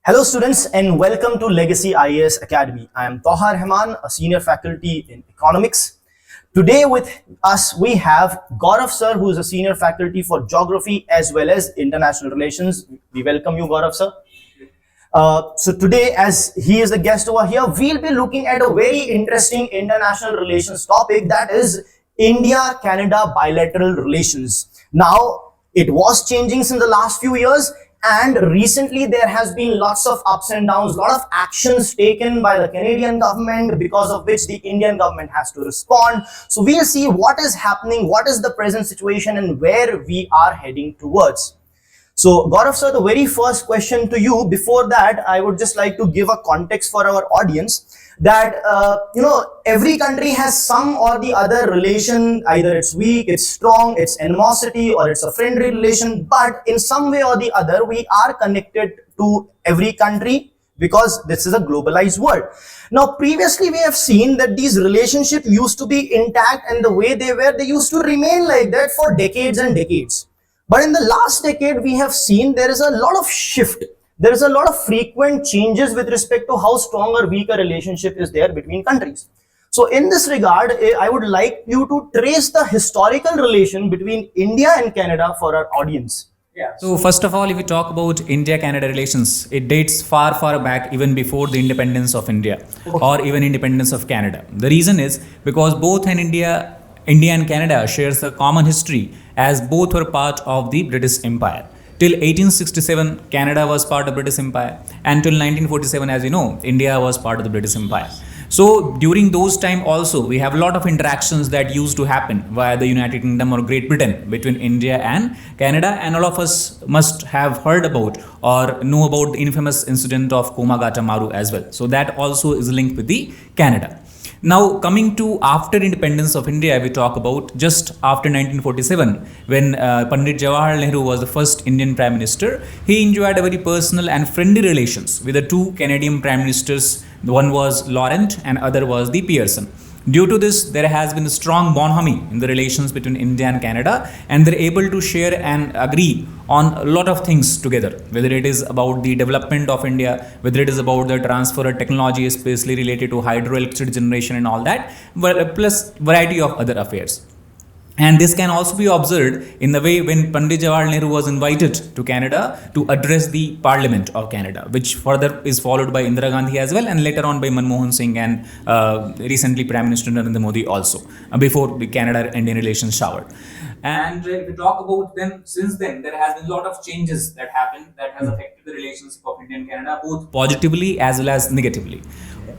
Hello students and welcome to Legacy IAS Academy. I am Toha Rahman, a senior faculty in economics. Today with us we have Gaurav sir, who is a senior faculty for geography as well as international relations. We welcome you, Gaurav sir. So today, as he is the guest over here, we'll be looking at a very interesting international relations topic, that is India-Canada bilateral relations. Now, it was changing since the last few years, and recently there has been lots of ups and downs, lot of actions taken by the Canadian government, because of which the Indian government has to respond. So we'll see what is happening, what is the present situation, and where we are heading towards. So Gaurav sir, the very first question to you. Before that, I would just like to give a context for our audience that every country has some or the other relation. Either it's weak, it's strong, it's animosity, or it's a friendly relation. But in some way or the other, we are connected to every country because this is a globalized world. Now, previously we have seen that these relationships used to be intact, and the way they used to remain like that for decades and decades. But in the last decade, we have seen there is a lot of shift. There is a lot of frequent changes with respect to how strong or weak a relationship is there between countries. So in this regard, I would like you to trace the historical relation between India and Canada for our audience. Yeah. So first of all, if we talk about India-Canada relations, it dates far back, even before the independence of India or even independence of Canada. The reason is because both in India and Canada shares a common history, as both were part of the British Empire. Till 1867, Canada was part of British Empire, and till 1947, as you know, India was part of the British Empire. So during those time also, we have a lot of interactions that used to happen via the United Kingdom or Great Britain between India and Canada, and all of us must have heard about or know about the infamous incident of Komagata Maru as well. So that also is linked with the Canada. Now, coming to after independence of India, we talk about just after 1947, when Pandit Jawaharlal Nehru was the first Indian Prime Minister. He enjoyed a very personal and friendly relations with the two Canadian Prime Ministers. One was Laurent and other was the Pearson. Due to this, there has been a strong bonhomie in the relations between India and Canada, and they're able to share and agree on a lot of things together, whether it is about the development of India, whether it is about the transfer of technology, especially related to hydroelectric generation and all that, but plus variety of other affairs. And this can also be observed in the way when Pandit Jawaharlal Nehru was invited to Canada to address the Parliament of Canada, which further is followed by Indira Gandhi as well, and later on by Manmohan Singh and recently Prime Minister Narendra Modi also, before the Canada-Indian relations showered. And if we talk about them, since then, there has been a lot of changes that happened that has affected the relationship of India and Canada, both positively as well as negatively.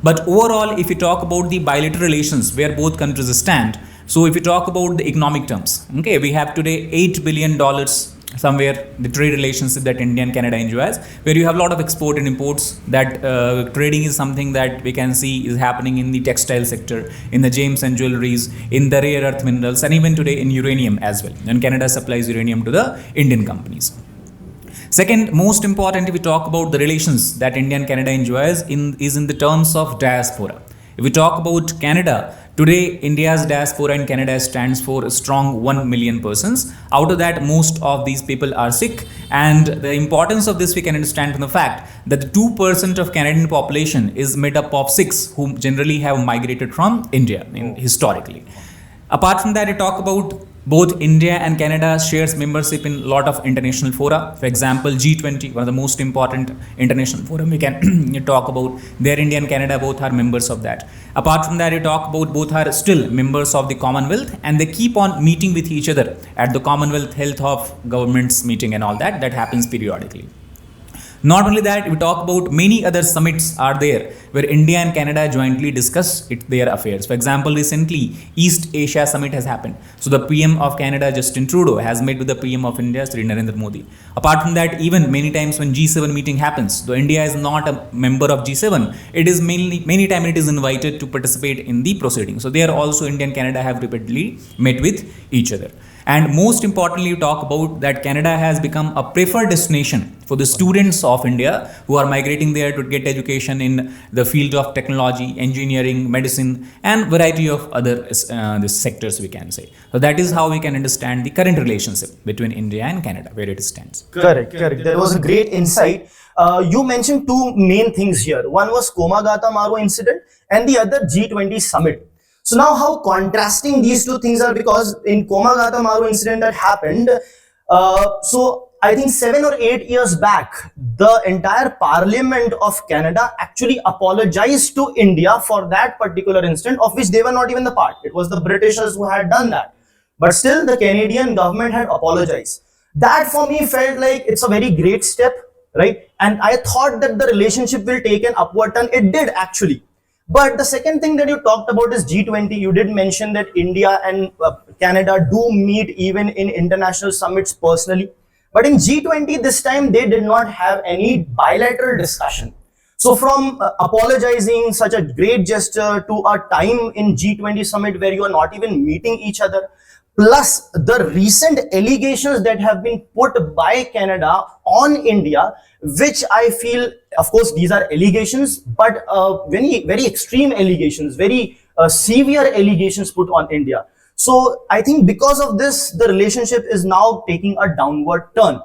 But overall, if we talk about the bilateral relations where both countries stand, so if you talk about the economic terms, okay, we have today $8 billion somewhere, the trade relationship that India and Canada enjoys, where you have a lot of export and imports. That trading is something that we can see is happening in the textile sector, in the gems and jewelries, in the rare earth minerals, and even today in uranium as well. And Canada supplies uranium to the Indian companies. Second, most important, if we talk about the relations that India and Canada enjoys is in the terms of diaspora. If we talk about Canada, today India's diaspora in Canada stands for a strong 1 million persons. Out of that, most of these people are Sikh, and the importance of this we can understand from the fact that the 2% of Canadian population is made up of Sikhs, who generally have migrated from India historically. Apart from that, we talk about both India and Canada shares membership in a lot of international fora. For example, G20, one of the most important international forum we can talk about. There, India and Canada both are members of that. Apart from that, we talk about both are still members of the Commonwealth, and they keep on meeting with each other at the Commonwealth Health of Governments meeting and all that happens periodically. Not only that, we talk about many other summits are there where India and Canada jointly discuss their affairs. For example, recently East Asia Summit has happened. So the PM of Canada, Justin Trudeau, has met with the PM of India, Sri Narendra Modi. Apart from that, even many times when G7 meeting happens, though India is not a member of G7, it is many times it is invited to participate in the proceedings. So there also India and Canada have repeatedly met with each other. And most importantly, you talk about that Canada has become a preferred destination for the students of India who are migrating there to get education in the field of technology, engineering, medicine, and variety of other sectors we can say. So that is how we can understand the current relationship between India and Canada, where it stands. Correct. There was a great insight. You mentioned two main things here. One was Komagata Maru incident and the other G20 summit. So now how contrasting these two things are, because in Komagata Maru incident that happened, so I think 7 or 8 years back, the entire Parliament of Canada actually apologized to India for that particular incident, of which they were not even the part. It was the Britishers who had done that. But still, the Canadian government had apologized. That for me felt like it's a very great step, right? And I thought that the relationship will take an upward turn. It did actually. But the second thing that you talked about is G20. You did mention that India and Canada do meet even in international summits personally. But in G20 this time, they did not have any bilateral discussion. So from apologizing, such a great gesture, to a time in G20 summit where you are not even meeting each other, plus the recent allegations that have been put by Canada on India, which I feel, of course, these are allegations, but very extreme allegations, very severe allegations put on India. So I think because of this, the relationship is now taking a downward turn.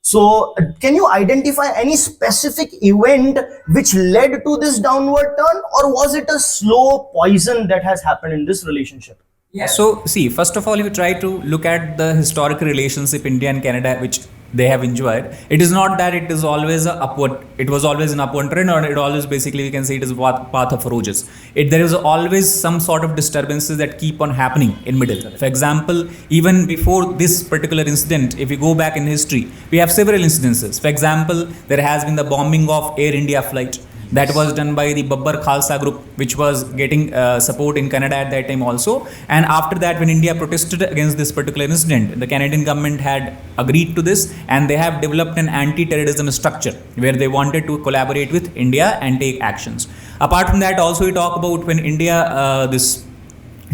So can you identify any specific event which led to this downward turn, or was it a slow poison that has happened in this relationship? Yeah. So, see, first of all, if you try to look at the historical relationship India and Canada, which they have enjoyed, it is not that it is always a upward. It was always an upward trend, or it always basically we can say it is a path of roses. There is always some sort of disturbances that keep on happening in middle. For example, even before this particular incident, if you go back in history, we have several incidences. For example, there has been the bombing of Air India flight. That was done by the Babbar Khalsa group, which was getting support in Canada at that time also. And after that, when India protested against this particular incident, the Canadian government had agreed to this, and they have developed an anti-terrorism structure where they wanted to collaborate with India and take actions. Apart from that, also we talk about when India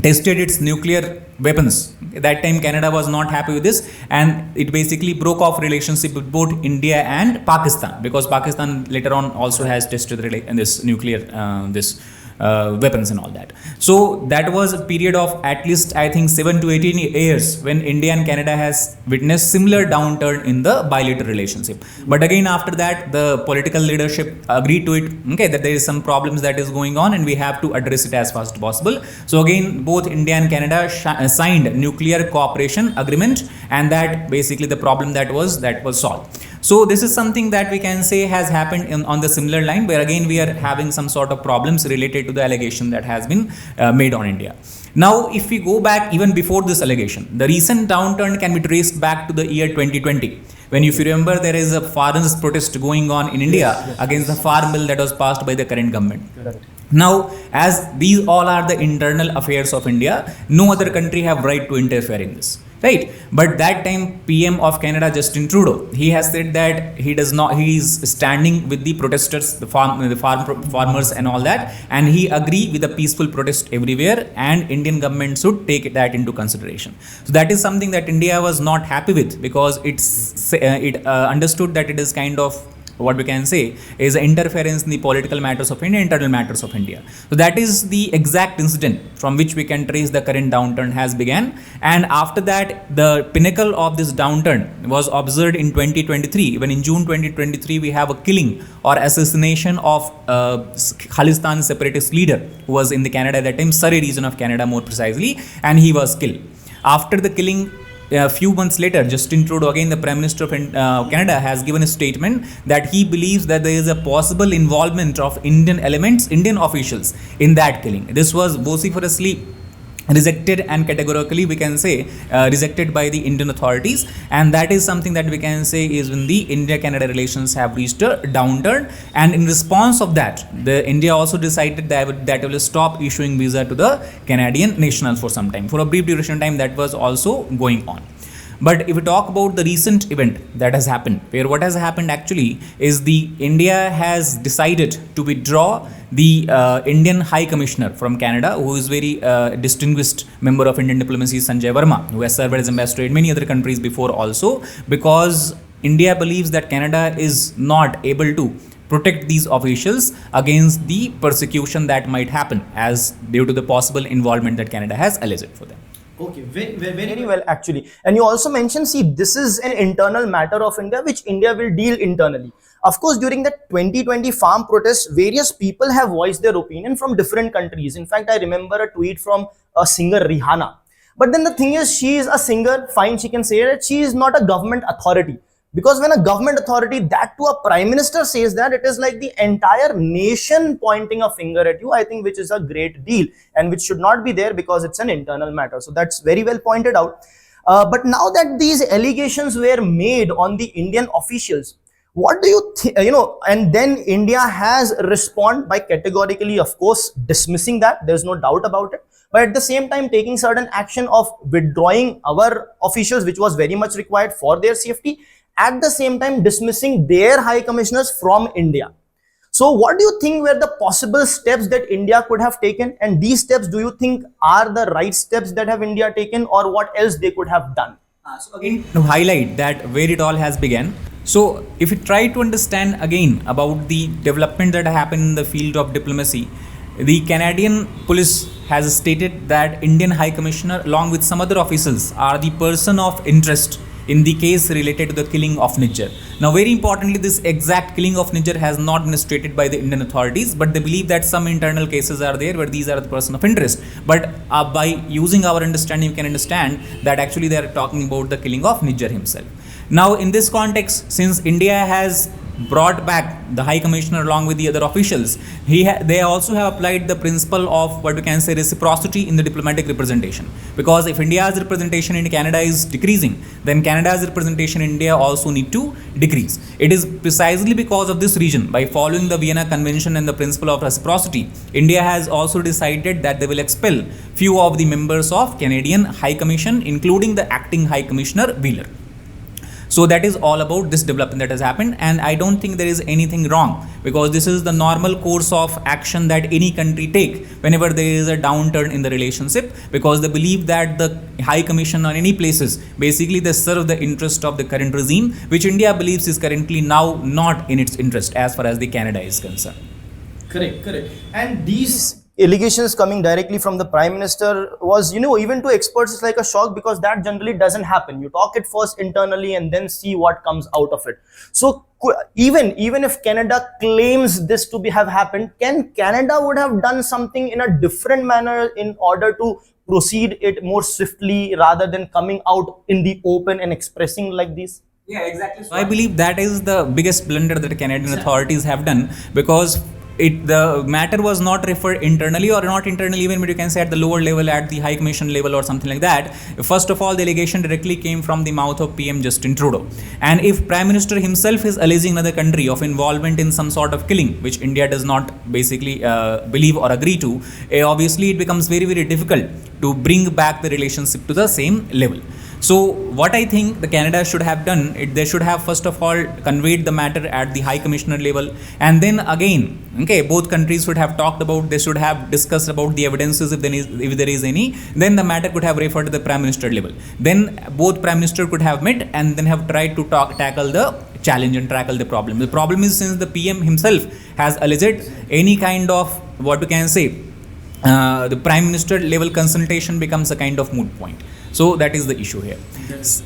tested its nuclear weapons. At that time, Canada was not happy with this, and it basically broke off relationship with both India and Pakistan, because Pakistan later on also has tested this nuclear weapons and all that. So that was a period of at least I think 7 to 18 years when India and Canada has witnessed similar downturn in the bilateral relationship. But again, after that, the political leadership agreed to it, okay, that there is some problems that is going on and we have to address it as fast as possible. So again, both India and Canada signed nuclear cooperation agreement, and that basically the problem that was solved. So this is something that we can say has happened on the similar line, where again we are having some sort of problems related to the allegation that has been made on India. Now, if we go back even before this allegation, the recent downturn can be traced back to the year 2020. When, if you remember, there is a farmers' protest going on in India against the farm bill that was passed by the current government. Correct. Now, as these all are the internal affairs of India, no other country have right to interfere in this. Right, but that time PM of Canada, Justin Trudeau, he has said that he is standing with the protesters, the farmers and all that, and he agree with the peaceful protest everywhere, and Indian government should take that into consideration. So that is something that India was not happy with, because it understood that it is kind of what we can say is interference in the political matters of India, internal matters of India. So that is the exact incident from which we can trace the current downturn has began. And after that, the pinnacle of this downturn was observed in 2023, when in June 2023 we have a killing or assassination of Khalistan separatist leader who was in the Canada at that time, Surrey region of Canada more precisely, and he was killed. After the killing, a few months later, Justin Trudeau, again the Prime Minister of Canada, has given a statement that he believes that there is a possible involvement of Indian officials in that killing. This was vociferously rejected and categorically we can say rejected by the Indian authorities, and that is something that we can say is when the India-Canada relations have reached a downturn. And in response of that, the India also decided that it will stop issuing visa to the Canadian nationals for some time, for a brief duration of time. That was also going on. But if we talk about the recent event that has happened, where what has happened actually is the India has decided to withdraw the Indian High Commissioner from Canada, who is very distinguished member of Indian diplomacy, Sanjay Verma, who has served as ambassador in many other countries before also, because India believes that Canada is not able to protect these officials against the persecution that might happen as due to the possible involvement that Canada has alleged for them. Okay, very well actually. And you also mentioned, see, this is an internal matter of India which India will deal internally. Of course, during the 2020 farm protests, various people have voiced their opinion from different countries. In fact, I remember a tweet from a singer Rihanna. But then the thing is, she is a singer, fine, she can say that she is not a government authority. Because when a government authority, that to a prime minister, says that, it is like the entire nation pointing a finger at you, I think, which is a great deal and which should not be there because it's an internal matter. So that's very well pointed out. But now that these allegations were made on the Indian officials, what do you think, and then India has responded by categorically, of course, dismissing that. There's no doubt about it. But at the same time, taking certain action of withdrawing our officials, which was very much required for their safety, at the same time dismissing their high commissioners from India. So what do you think were the possible steps that India could have taken? And these steps, do you think are the right steps that have India taken, or what else they could have done? So again, to highlight that where it all has begun. So if you try to understand again about the development that happened in the field of diplomacy, the Canadian police has stated that Indian High Commissioner along with some other officials are the person of interest in the case related to the killing of Nijjar. Now, very importantly, this exact killing of Nijjar has not been stated by the Indian authorities, but they believe that some internal cases are there where these are the person of interest. But by using our understanding, you can understand that actually they are talking about the killing of Nijjar himself. Now, in this context, since India has brought back the High Commissioner along with the other officials, they also have applied the principle of what we can say reciprocity in the diplomatic representation. Because if India's representation in Canada is decreasing, then Canada's representation in India also need to decrease. It is precisely because of this reason, by following the Vienna Convention and the principle of reciprocity, India has also decided that they will expel few of the members of Canadian High Commission, including the acting High Commissioner Wheeler. So that is all about this development that has happened, and I don't think there is anything wrong, because this is the normal course of action that any country take whenever there is a downturn in the relationship, because they believe that the High Commission on any places basically they serve the interest of the current regime, which India believes is currently now not in its interest as far as the Canada is concerned. Correct. And these allegations coming directly from the Prime Minister was, even to experts, it's like a shock, because that generally doesn't happen. You talk it first internally and then see what comes out of it. So even if Canada claims this to have happened, can Canada would have done something in a different manner in order to proceed it more swiftly rather than coming out in the open and expressing like this? Yeah, exactly. So I believe that is the biggest blunder that the Canadian authorities have done, because the matter was not referred internally, or not internally even, but you can say at the lower level, at the High Commission level or something like that. First of all, the allegation directly came from the mouth of PM Justin Trudeau. And if Prime Minister himself is alleging another country of involvement in some sort of killing, which India does not basically believe or agree to, obviously it becomes very, very difficult to bring back the relationship to the same level. So what I think the Canada should have done, they should have first of all conveyed the matter at the High Commissioner level, and then again, both countries should have talked about, they should have discussed about the evidences if there is any, then the matter could have referred to the Prime Minister level. Then both Prime Minister could have met and then have tried to tackle the challenge and tackle the problem. The problem is, since the PM himself has alleged, any kind of what we can say, the Prime Minister level consultation becomes a kind of moot point. So that is the issue here. Yes.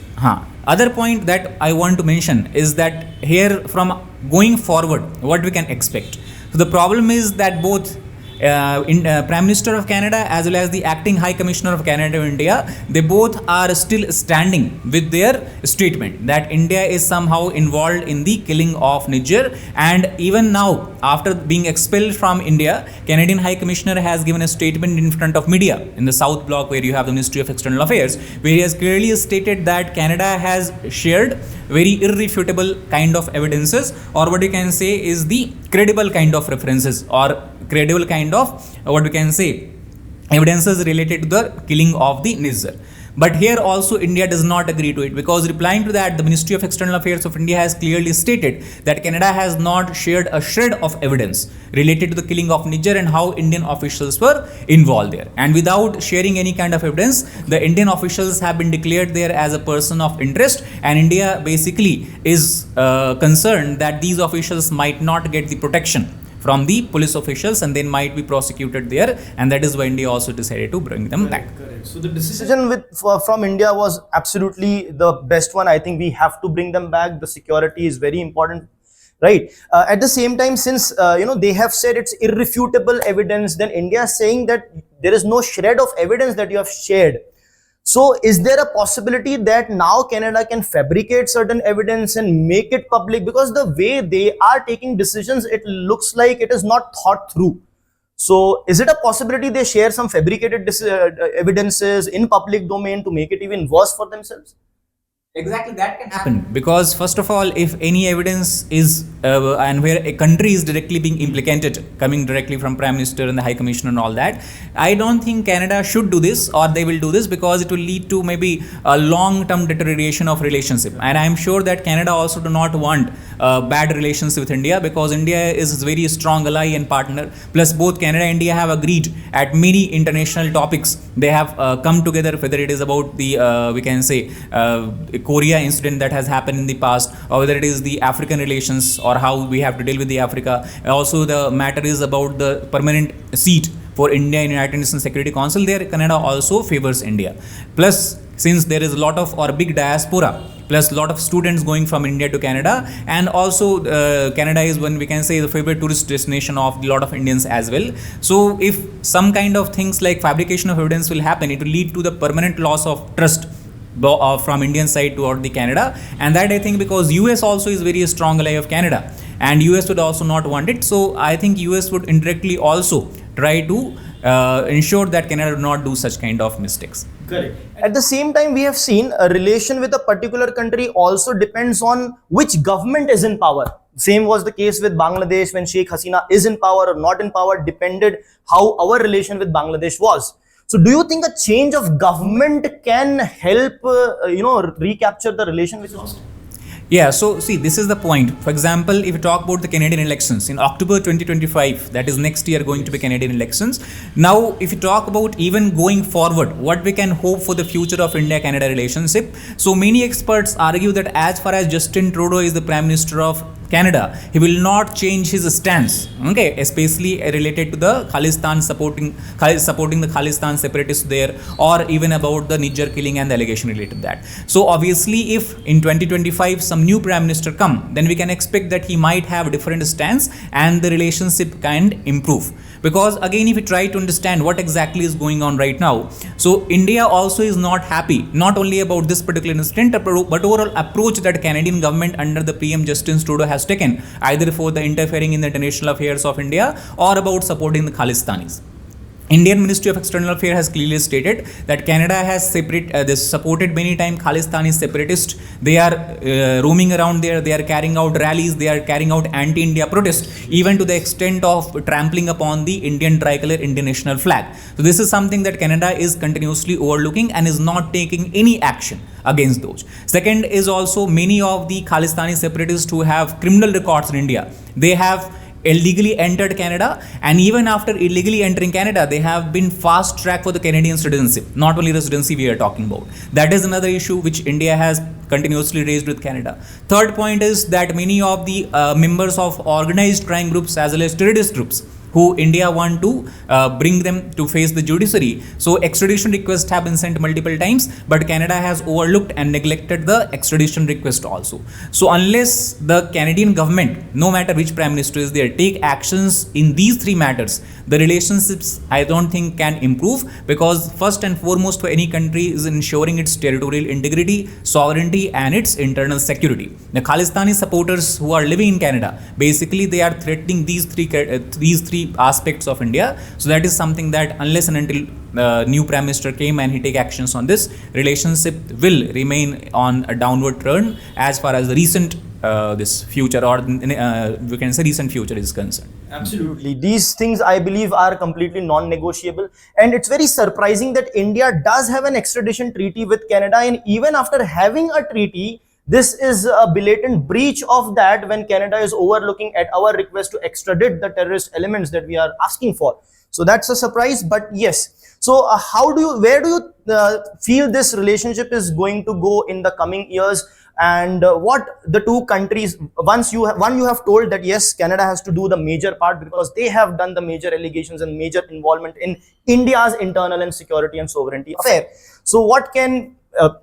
Other point that I want to mention is that here from going forward, what we can expect. So the problem is that both Prime Minister of Canada as well as the acting High Commissioner of Canada of India, they both are still standing with their statement that India is somehow involved in the killing of Nijjar. And even now, after being expelled from India, Canadian High Commissioner has given a statement in front of media in the South Block, where you have the Ministry of External Affairs, where he has clearly stated that Canada has shared very irrefutable kind of evidences, or what you can say is the credible kind of references, or credible kind of what we can say evidences related to the killing of the Nijjar. But here also India does not agree to it, because replying to that, the Ministry of External Affairs of India has clearly stated that Canada has not shared a shred of evidence related to the killing of Nijjar and how Indian officials were involved there. And without sharing any kind of evidence, the Indian officials have been declared there as a person of interest, and India basically is concerned that these officials might not get the protection from the police officials and then might be prosecuted there, and that is why India also decided to bring them back. Correct. So the decision from India was absolutely the best one. I think we have to bring them back. The security is very important. right? At the same time, since they have said it's irrefutable evidence, then India is saying that there is no shred of evidence that you have shared. So is there a possibility that now Canada can fabricate certain evidence and make it public? Because the way they are taking decisions, it looks like it is not thought through. So is it a possibility they share some fabricated evidences in public domain to make it even worse for themselves? Exactly, that can happen because first of all, if any evidence is and where a country is directly being implicated, coming directly from Prime Minister and the High Commissioner and all that, I don't think Canada should do this or they will do this because it will lead to maybe a long-term deterioration of relationship. And I'm sure that Canada also do not want bad relations with India because India is a very strong ally and partner. Plus, both Canada and India have agreed at many international topics. They have come together, whether it is about the we can say Korea incident that has happened in the past, or whether it is the African relations or how we have to deal with the Africa. Also, the matter is about the permanent seat for India in United Nations Security Council. There, Canada also favors India. Plus, since there is a lot of or big diaspora, plus a lot of students going from India to Canada, and also Canada is one we can say the favorite tourist destination of a lot of Indians as well. So if some kind of things like fabrication of evidence will happen, it will lead to the permanent loss of trust from Indian side toward the Canada, and that I think because US also is very strong ally of Canada, and US would also not want it. So I think US would indirectly also try to ensure that Canada do not do such kind of mistakes. Correct. At the same time, we have seen a relation with a particular country also depends on which government is in power. Same was the case with Bangladesh when Sheikh Hasina is in power or not in power, depended how our relation with Bangladesh was. So do you think a change of government can help, recapture the relation which lost? Yeah, so see, this is the point. For example, if you talk about the Canadian elections in October 2025, that is next year going to be Canadian elections. Now, if you talk about even going forward, what we can hope for the future of India-Canada relationship. So many experts argue that as far as Justin Trudeau is the Prime Minister of Canada, he will not change his stance, okay, especially related to the Khalistan supporting the Khalistan separatists there, or even about the Niger killing and the allegation related to that. So obviously, if in 2025 some new Prime Minister come, then we can expect that he might have a different stance and the relationship can improve. Because again, if you try to understand what exactly is going on right now, so India also is not happy, not only about this particular incident, but overall approach that Canadian government under the PM Justin Trudeau has taken, either for the interfering in the international affairs of India or about supporting the Khalistanis. Indian Ministry of External Affairs has clearly stated that Canada has supported many times Khalistani separatists. They are roaming around there. They are carrying out rallies. They are carrying out anti-India protests, even to the extent of trampling upon the Indian tricolor, Indian national flag. So this is something that Canada is continuously overlooking and is not taking any action against those. Second is also many of the Khalistani separatists who have criminal records in India. They have illegally entered Canada, and even after illegally entering Canada, they have been fast tracked for the Canadian citizenship, not only residency we are talking about. That is another issue which India has continuously raised with Canada. Third point is that many of the members of organized crime groups as well as terrorist groups who India want to bring them to face the judiciary. So extradition requests have been sent multiple times, but Canada has overlooked and neglected the extradition request also. So unless the Canadian government, no matter which Prime Minister is there, take actions in these three matters, the relationships I don't think can improve, because first and foremost for any country is ensuring its territorial integrity, sovereignty and its internal security. The Khalistani supporters who are living in Canada, basically they are threatening these three aspects of India. So that is something that unless and until new Prime Minister came and he take actions on this, relationship will remain on a downward turn as far as the recent this future or we can say recent future is concerned. Absolutely. These things I believe are completely non-negotiable, and it's very surprising that India does have an extradition treaty with Canada, and even after having a treaty, this is a blatant breach of that when Canada is overlooking at our request to extradite the terrorist elements that we are asking for. So that's a surprise, but yes. So where do you feel this relationship is going to go in the coming years? And what the two countries, you have told that yes, Canada has to do the major part because they have done the major allegations and major involvement in India's internal and security and sovereignty affair. So what can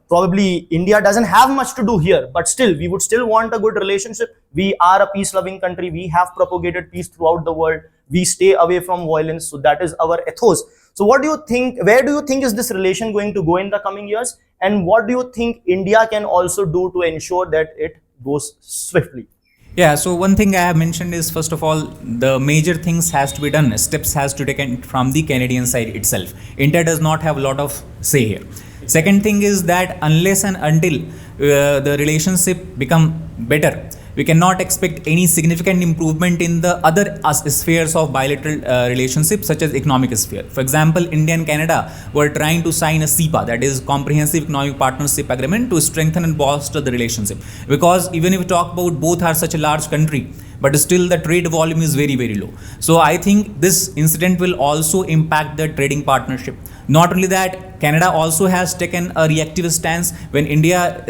probably India doesn't have much to do here, but still we would still want a good relationship. We are a peace loving country. We have propagated peace throughout the world. We stay away from violence. So that is our ethos. So what do you think, where do you think is this relation going to go in the coming years? And what do you think India can also do to ensure that it goes swiftly? Yeah, so one thing I have mentioned is, first of all, the major things has to be done, steps has to be taken from the Canadian side itself. India does not have a lot of say here. Second thing is that unless and until the relationship become better, we cannot expect any significant improvement in the other spheres of bilateral relationships, such as economic sphere. For example, India and Canada were trying to sign a CEPA, that is Comprehensive Economic Partnership Agreement, to strengthen and bolster the relationship. Because even if we talk about both are such a large country, but still the trade volume is very, very low. So I think this incident will also impact the trading partnership. Not only that, Canada also has taken a reactive stance when India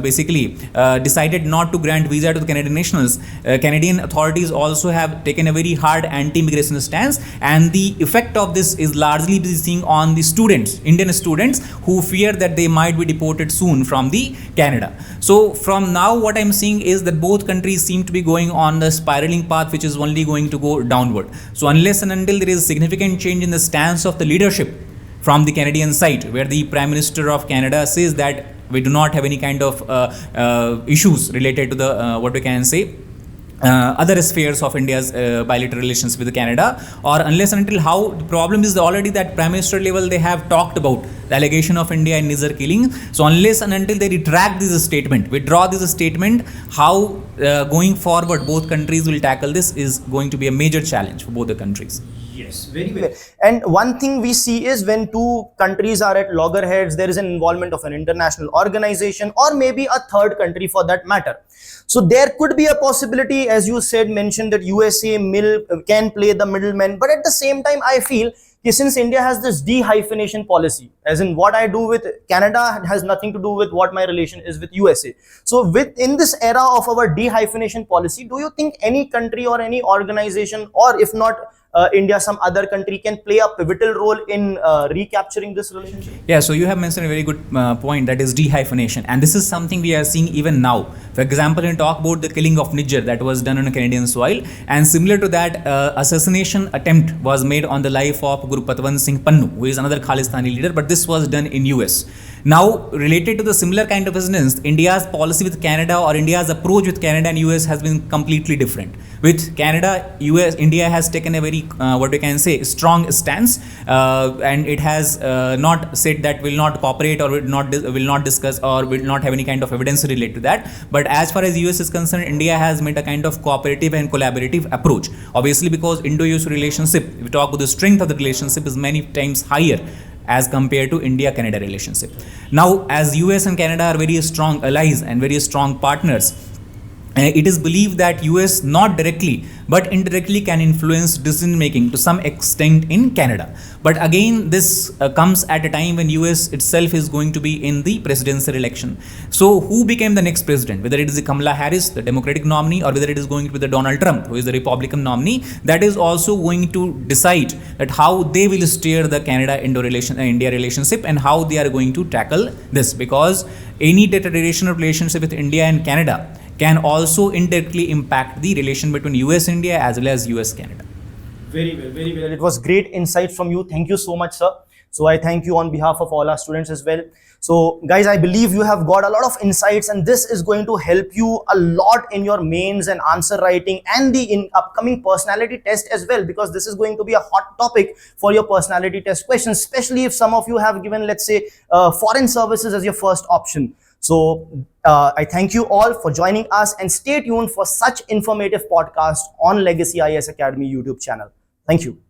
basically decided not to grant visa to the Canadian nationals. Canadian authorities also have taken a very hard anti-immigration stance, and the effect of this is largely seen on the students, Indian students, who fear that they might be deported soon from the Canada. So from now, what I'm seeing is that both countries seem to be going on the spiraling path, which is only going to go downward. So unless and until there is a significant change in the stance of the leadership from the Canadian side, where the Prime Minister of Canada says that we do not have any kind of issues related to the what we can say other spheres of India's bilateral relations with Canada, or unless and until how the problem is already that Prime Minister level they have talked about the allegation of India in Niger killing. So unless and until they retract this statement, withdraw this statement, how going forward both countries will tackle this is going to be a major challenge for both the countries. Yes, very well. And one thing we see is when two countries are at loggerheads, there is an involvement of an international organization or maybe a third country for that matter. So there could be a possibility, as you said, mentioned, that USA can play the middleman. But at the same time, I feel since India has this de-hyphenation policy, as in what I do with Canada has nothing to do with what my relation is with USA. So within this era of our de-hyphenation policy, do you think any country or any organization, or if not India, some other country, can play a pivotal role in recapturing this relationship? Yeah, so you have mentioned a very good point, that is de-hyphenation, and this is something we are seeing even now. For example, when we talk about the killing of Niger that was done on a Canadian soil, and similar to that, assassination attempt was made on the life of Guru Patwant Singh Pannu, who is another Khalistani leader, but this was done in US. Now, related to the similar kind of incidents, India's policy with Canada or India's approach with Canada and US has been completely different. With Canada, India has taken a very, what we can say, strong stance, and it has not said that will not cooperate or will not discuss or will not have any kind of evidence related to that. But as far as US is concerned, India has made a kind of cooperative and collaborative approach. Obviously, because Indo-US relationship, if we talk about the strength of the relationship, is many times higher as compared to India-Canada relationship. Now, as US and Canada are very strong allies and very strong partners, it is believed that US not directly but indirectly can influence decision making to some extent in Canada. But again, this comes at a time when US itself is going to be in the presidential election. So who became the next president, whether it is the Kamala Harris, the Democratic nominee, or whether it is going to be the Donald Trump, who is the Republican nominee, that is also going to decide that how they will steer the Canada-India relationship and how they are going to tackle this, because any deterioration of relationship with India and Canada can also indirectly impact the relation between US-India as well as US-Canada. Very well, very well. It was great insight from you. Thank you so much, sir. So I thank you on behalf of all our students as well. So guys, I believe you have got a lot of insights, and this is going to help you a lot in your mains and answer writing and the upcoming personality test as well, because this is going to be a hot topic for your personality test questions, especially if some of you have given, let's say, foreign services as your first option. So I thank you all for joining us, and stay tuned for such informative podcasts on Legacy IAS Academy YouTube channel. Thank you.